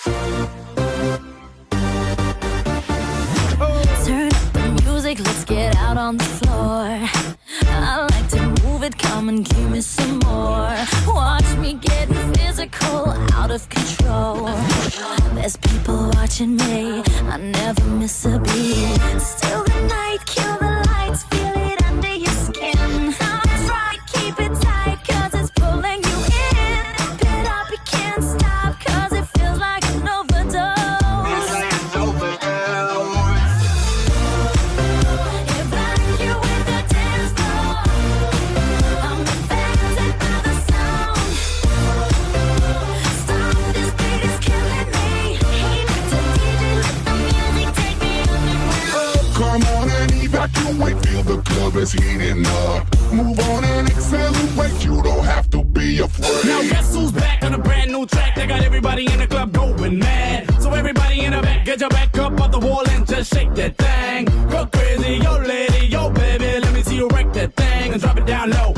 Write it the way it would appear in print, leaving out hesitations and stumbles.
Turn up the music, let's get out on the floor. I like to move it, come and give me some more. Watch me getting physical, out of control. There's people watching me, I never miss a beat. Still the night, kill the lights, feel it under your skin. That's right, keep it tight, cause it's pulling you in. Pump it up, you can't stop, cause it feels like an overdose. If I you with the dance floor, I'm affected by the sound. Stop, this beat is killing me. Hey, to DJ, let the music take me underground. Come on and evacuate, feel the club is heating up. Move on and accelerate, you don't have to be afraid. Now guess who's back on a brand new track that got everybody in the club going mad. So everybody in the back, get your back up off the wall and just shake that thing. Go crazy, yo lady, yo baby, let me see you wreck that thing and drop it down low.